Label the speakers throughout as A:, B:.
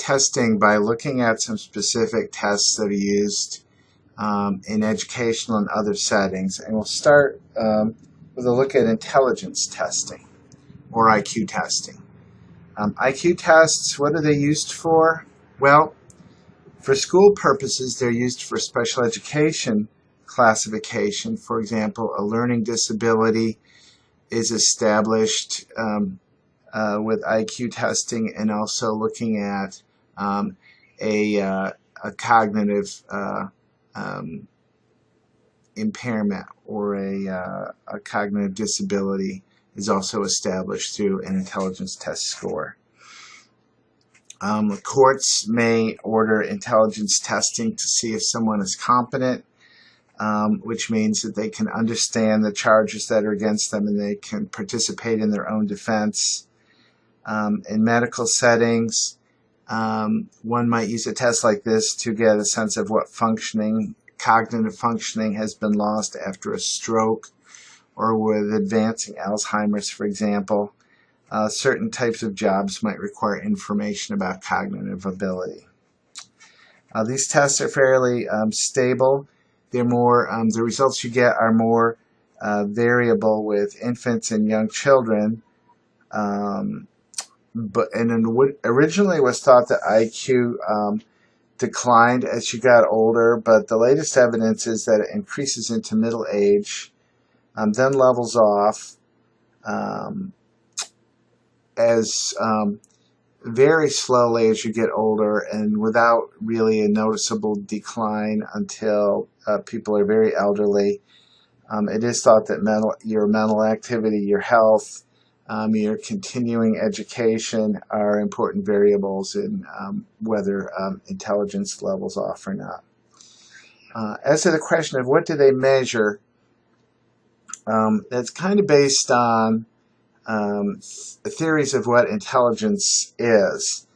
A: testing by looking at some specific tests that are used in educational and other settings. And we'll start with a look at intelligence testing, or IQ testing. IQ tests, what are they used for? Well, for school purposes, they're used for special education classification. For example, a learning disability is established with IQ testing, and also looking at a cognitive impairment, or a cognitive disability is also established through an intelligence test score. Courts may order intelligence testing to see if someone is competent, which means that they can understand the charges that are against them and they can participate in their own defense. In medical settings, one might use a test like this to get a sense of what cognitive functioning has been lost after a stroke, or with advancing Alzheimer's, for example. Certain types of jobs might require information about cognitive ability. These tests are fairly stable. They're more, the results you get are more variable with infants and young children. Originally it was thought that IQ declined as you got older, but the latest evidence is that it increases into middle age, then levels off as very slowly as you get older, and without really a noticeable decline until people are very elderly. It is thought that your mental activity, your health, your continuing education are important variables in whether intelligence levels off or not. As to the question of what do they measure, that's kind of based on theories of what intelligence is,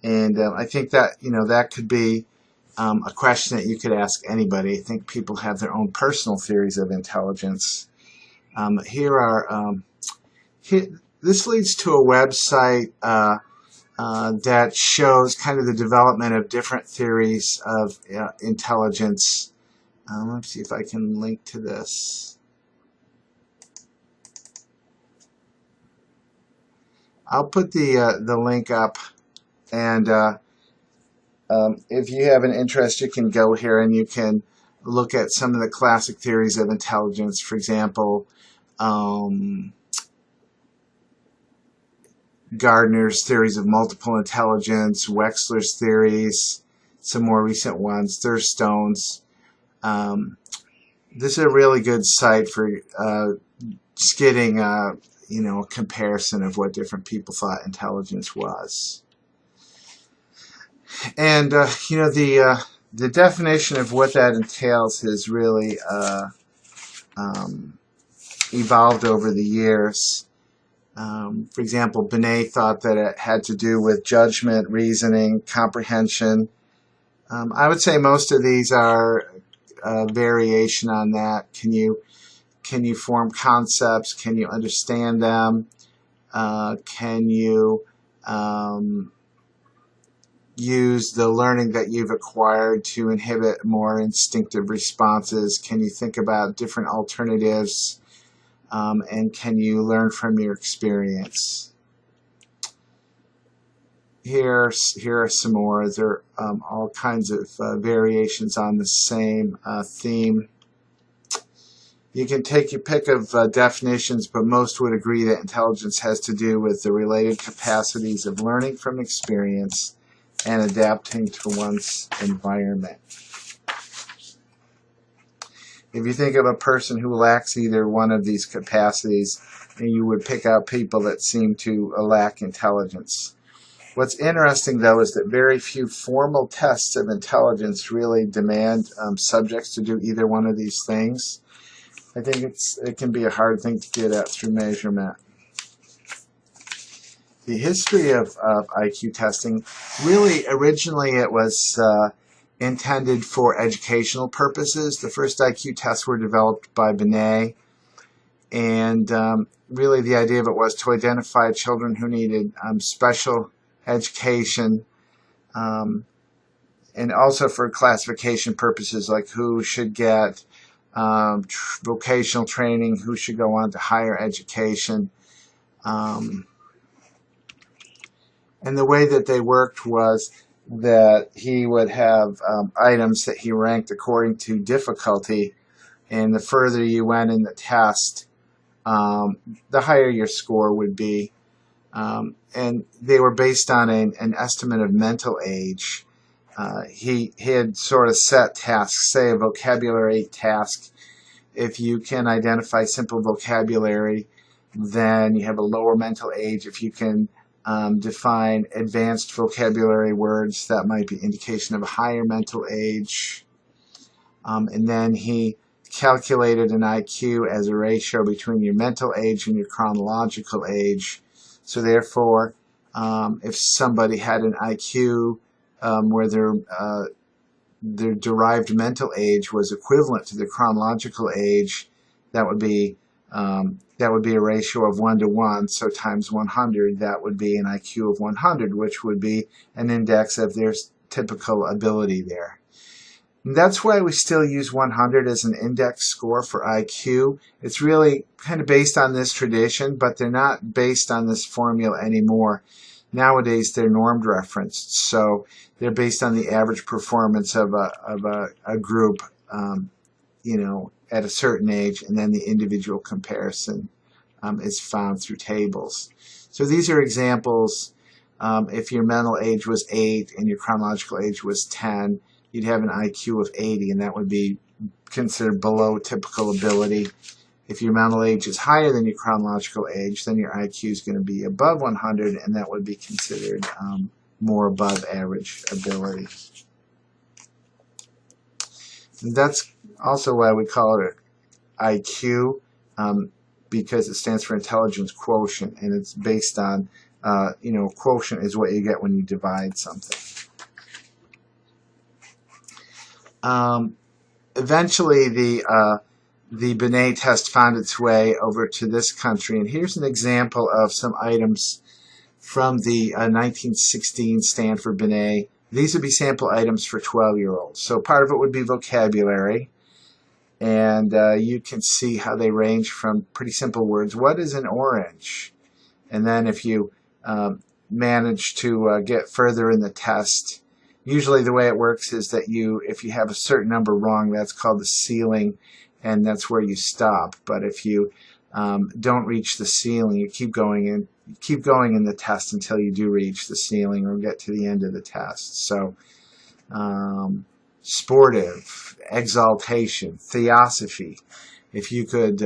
A: and I think that that could be a question that you could ask anybody. I think people have their own personal theories of intelligence. This leads to a website that shows kind of the development of different theories of intelligence. Let's see if I can link to this. I'll put the link up, and if you have an interest, you can go here and you can look at some of the classic theories of intelligence. For example, Gardner's theories of multiple intelligence, Wechsler's theories, some more recent ones, Thurstone's. This is a really good site for just getting a comparison of what different people thought intelligence was. And the definition of what that entails has really evolved over the years. For example, Binet thought that it had to do with judgment, reasoning, comprehension. I would say most of these are a variation on that. Can you form concepts? Can you understand them? Can you use the learning that you've acquired to inhibit more instinctive responses? Can you think about different alternatives? And can you learn from your experience? Here are some more. There are all kinds of variations on the same theme. You can take your pick of definitions, but most would agree that intelligence has to do with the related capacities of learning from experience and adapting to one's environment. If you think of a person who lacks either one of these capacities, then you would pick out people that seem to lack intelligence. What's interesting, though, is that very few formal tests of intelligence really demand subjects to do either one of these things. I think it can be a hard thing to get at through measurement. The history of IQ testing, really originally it was intended for educational purposes. The first IQ tests were developed by Binet, and really the idea of it was to identify children who needed special education and also for classification purposes, like who should get vocational training, who should go on to higher education. And the way that they worked was that he would have items that he ranked according to difficulty, and the further you went in the test, the higher your score would be. And they were based on an estimate of mental age. He had sort of set tasks, say a vocabulary task. If you can identify simple vocabulary, then you have a lower mental age. If you can define advanced vocabulary words, that might be indication of a higher mental age. And then he calculated an IQ as a ratio between your mental age and your chronological age. So therefore, if somebody had an IQ where their derived mental age was equivalent to the chronological age, that would be a ratio of 1 to 1. So times 100, that would be an IQ of 100, which would be an index of their typical ability there. And that's why we still use 100 as an index score for IQ. It's really kind of based on this tradition, but they're not based on this formula anymore. Nowadays, they're normed referenced, so they're based on the average performance of a group, at a certain age, and then the individual comparison is found through tables. So these are examples. If your mental age was 8 and your chronological age was 10, you'd have an IQ of 80, and that would be considered below typical ability. If your mental age is higher than your chronological age, then your IQ is going to be above 100, and that would be considered more above average ability. And that's also why we call it IQ, because it stands for intelligence quotient, and it's based on, quotient is what you get when you divide something. Eventually, the Binet test found its way over to this country, and here's an example of some items from the 1916 Stanford Binet. These would be sample items for 12-year-olds. So part of it would be vocabulary, and you can see how they range from pretty simple words. What is an orange? And then if you manage to get further in the test, usually the way it works is that if you have a certain number wrong, that's called the ceiling, and that's where you stop. But if you don't reach the ceiling, you keep going in the test until you do reach the ceiling or get to the end of the test. So sportive, exaltation, theosophy. If you could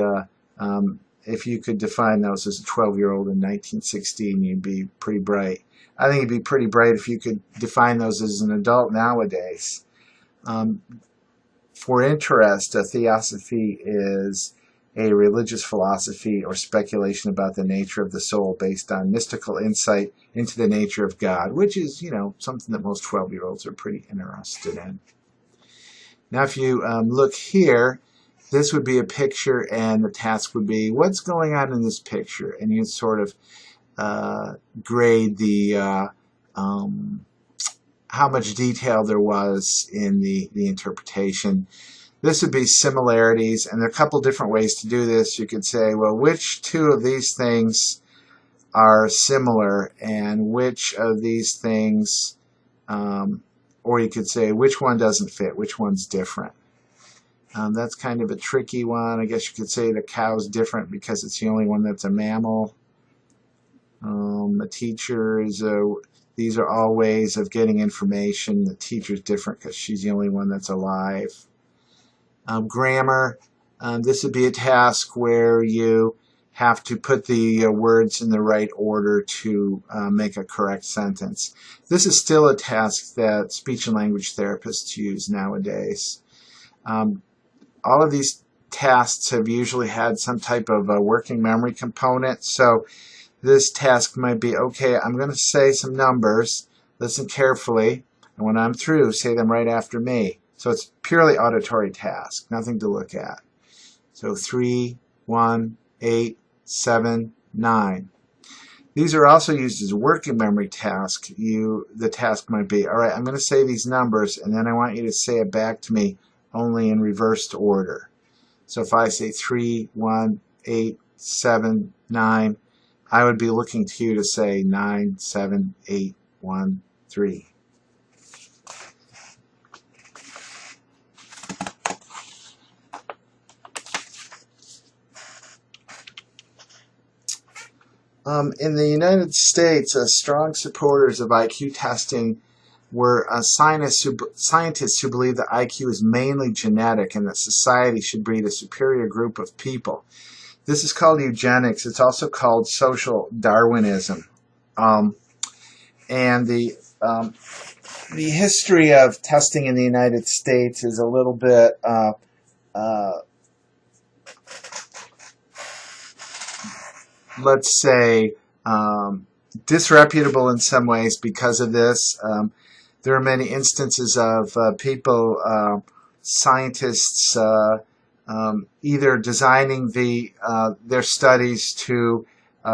A: define those as a 12-year-old in 1916, you'd be pretty bright. I think it'd be pretty bright if you could define those as an adult nowadays. For interest, a theosophy is a religious philosophy or speculation about the nature of the soul based on mystical insight into the nature of God, which is, something that most 12-year-olds are pretty interested in. Now, if you look here, this would be a picture, and the task would be, what's going on in this picture? And you sort of grade the how much detail there was in the interpretation. This would be similarities, and there are a couple different ways to do this. You could say, well, which two of these things are similar, and which of these things, or you could say, which one doesn't fit, which one's different. That's kind of a tricky one. I guess you could say the cow's different because it's the only one that's a mammal. The teacher is these are all ways of getting information. The teacher's different because she's the only one that's alive. Grammar, this would be a task where you have to put the words in the right order to make a correct sentence. This is still a task that speech and language therapists use nowadays. All of these tasks have usually had some type of a working memory component. So this task might be, okay, I'm going to say some numbers, listen carefully, and when I'm through, say them right after me. So it's purely auditory task, nothing to look at. So 3, 1, 8, 7, 9. These are also used as a working memory task. The task might be, all right, I'm going to say these numbers, and then I want you to say it back to me only in reversed order. So if I say 3, 1, 8, 7, 9, I would be looking to you to say 9, 7, 8, 1, 3. In the United States, strong supporters of IQ testing were scientists who believe that IQ is mainly genetic and that society should breed a superior group of people. This is called eugenics. It's also called social Darwinism. And the history of testing in the United States is a little bit let's say disreputable in some ways because of this. There are many instances of people, scientists, either designing their studies to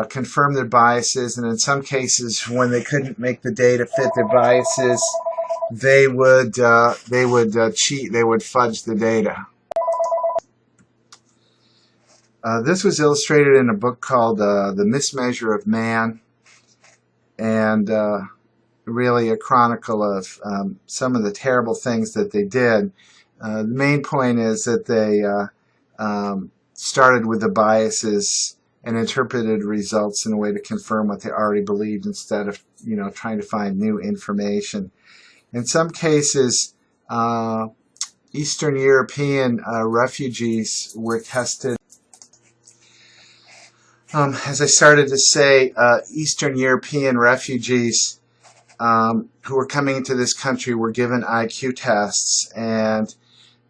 A: confirm their biases, and in some cases, when they couldn't make the data fit their biases, they would cheat. They would fudge the data. This was illustrated in a book called The Mismeasure of Man, and really a chronicle of some of the terrible things that they did. The main point is that they started with the biases and interpreted results in a way to confirm what they already believed instead of trying to find new information. In some cases, Eastern European refugees were tested. As I started to say, Eastern European refugees who were coming into this country were given IQ tests, and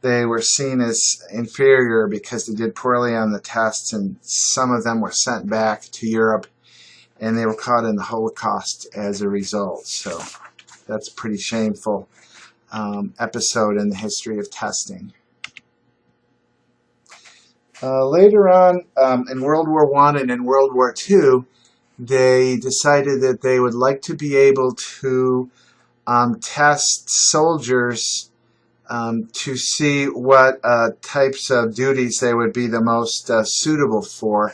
A: they were seen as inferior because they did poorly on the tests, and some of them were sent back to Europe, and they were caught in the Holocaust as a result. So that's a pretty shameful episode in the history of testing. Later on, in World War I and in World War II, they decided that they would like to be able to test soldiers to see what types of duties they would be the most suitable for.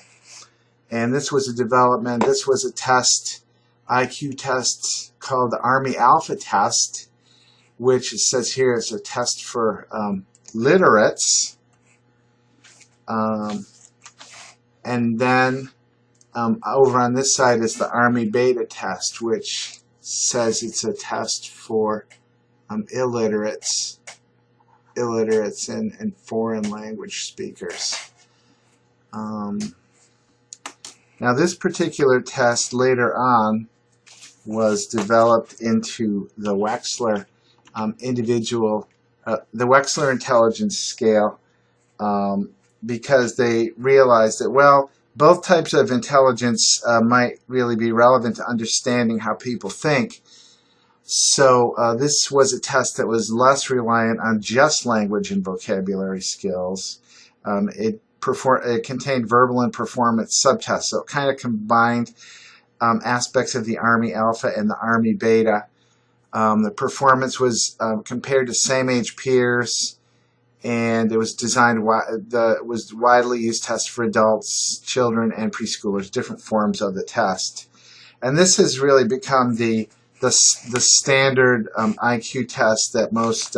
A: And this was a development, this was a test, IQ test called the Army Alpha test, which it says here is a test for literates. And then over on this side is the Army Beta test, which says it's a test for illiterates and foreign language speakers. Now this particular test later on was developed into the Wechsler the Wechsler intelligence scale, because they realized that, well, both types of intelligence might really be relevant to understanding how people think. So this was a test that was less reliant on just language and vocabulary skills. It contained verbal and performance subtests, so it kind of combined aspects of the Army Alpha and the Army Beta. The performance was compared to same-age peers, and it was designed. It was widely used test for adults, children, and preschoolers. Different forms of the test, and this has really become the standard IQ test that most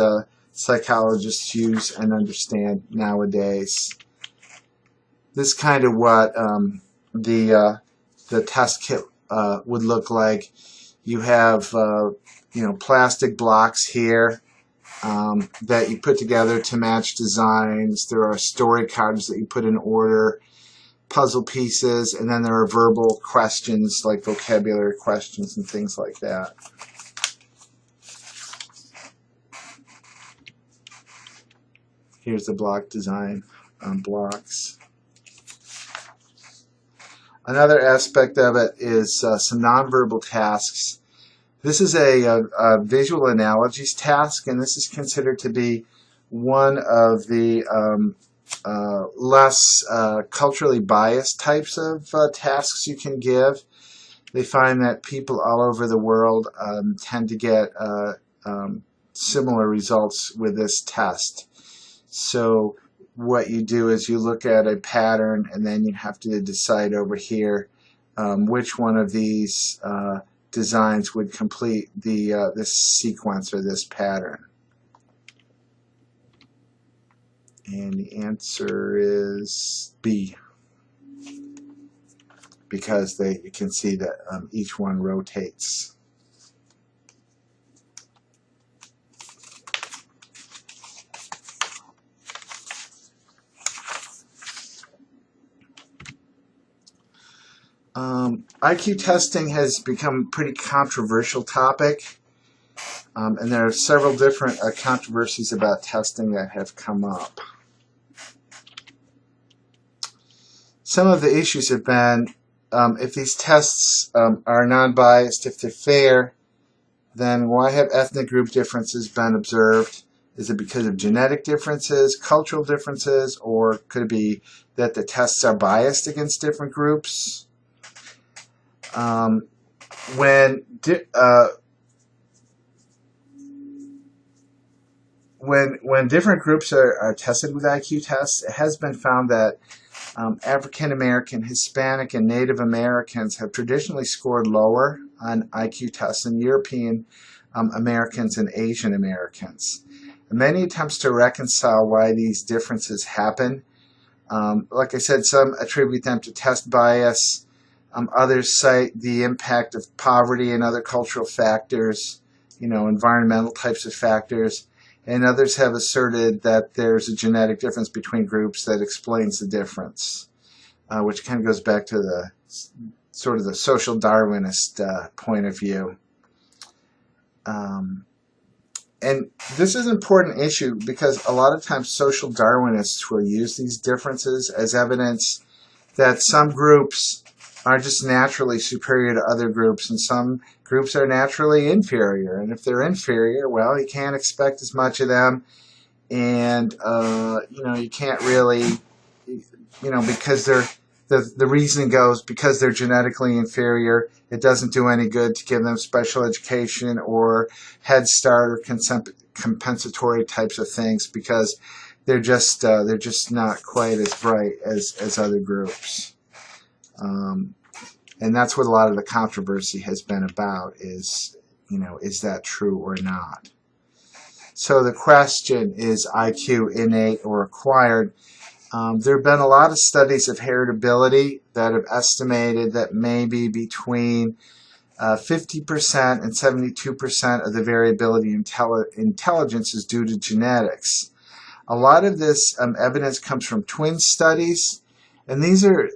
A: psychologists use and understand nowadays. This is kind of what the test kit would look like. You have plastic blocks here that you put together to match designs. There are story cards that you put in order, puzzle pieces, and then there are verbal questions like vocabulary questions and things like that. Here's the block design blocks. Another aspect of it is some nonverbal tasks. This is a visual analogies task, and this is considered to be one of the less culturally biased types of tasks you can give. they find that people all over the world tend to get similar results with this test. So what you do is you look at a pattern, and then you have to decide over here which one of these designs would complete this sequence or this pattern. And the answer is B, because you can see that each one rotates. IQ testing has become a pretty controversial topic, and there are several different controversies about testing that have come up. Some of the issues have been if these tests are non-biased, if they're fair, then why have ethnic group differences been observed? Is it because of genetic differences, cultural differences, or could it be that the tests are biased against different groups? When different groups are tested with IQ tests, it has been found that African American, Hispanic, and Native Americans have traditionally scored lower on IQ tests than European Americans and Asian Americans. And many attempts to reconcile why these differences happen. Like I said, some attribute them to test bias. Others cite the impact of poverty and other cultural factors, environmental types of factors. And others have asserted that there's a genetic difference between groups that explains the difference, which kind of goes back to the sort of the social Darwinist point of view. And this is an important issue because a lot of times social Darwinists will use these differences as evidence that some groups are just naturally superior to other groups, and some groups are naturally inferior. And if they're inferior, well, you can't expect as much of them, and you can't really, because the reasoning goes because they're genetically inferior, it doesn't do any good to give them special education or Head Start or compensatory types of things because they're just not quite as bright as other groups. And that's what a lot of the controversy has been about is that true or not? So the question is IQ innate or acquired? There have been a lot of studies of heritability that have estimated that maybe between 50% and 72% of the variability in intelligence is due to genetics. A lot of this evidence comes from twin studies, and these are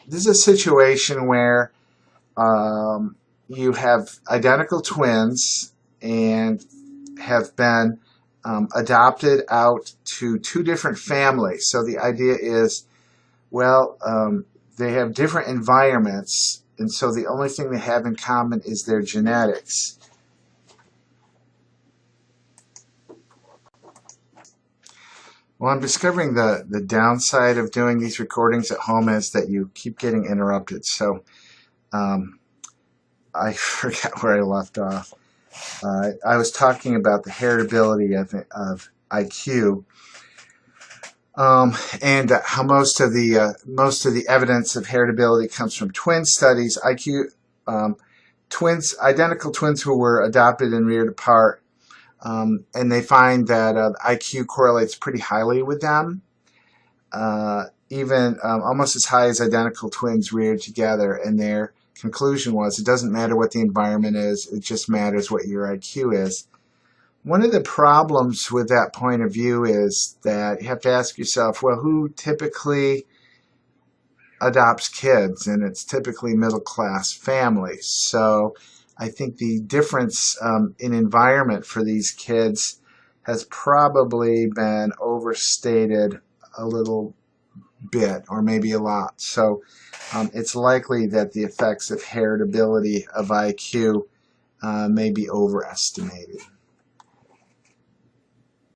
A: this is a situation where you have identical twins and have been adopted out to two different families. So the idea is, well, they have different environments, and so the only thing they have in common is their genetics. Well, I'm discovering the downside of doing these recordings at home is that you keep getting interrupted. So I forgot where I left off. I was talking about the heritability of IQ, and how most of the evidence of heritability comes from twin studies. Identical twins who were adopted and reared apart. And they find that IQ correlates pretty highly with them, even almost as high as identical twins reared together. And their conclusion was it doesn't matter what the environment is, it just matters what your IQ is. One of the problems with that point of view is that you have to ask yourself, well, who typically adopts kids? And it's typically middle-class families. So I think the difference in environment for these kids has probably been overstated a little bit, or maybe a lot. So it's likely that the effects of heritability of IQ may be overestimated.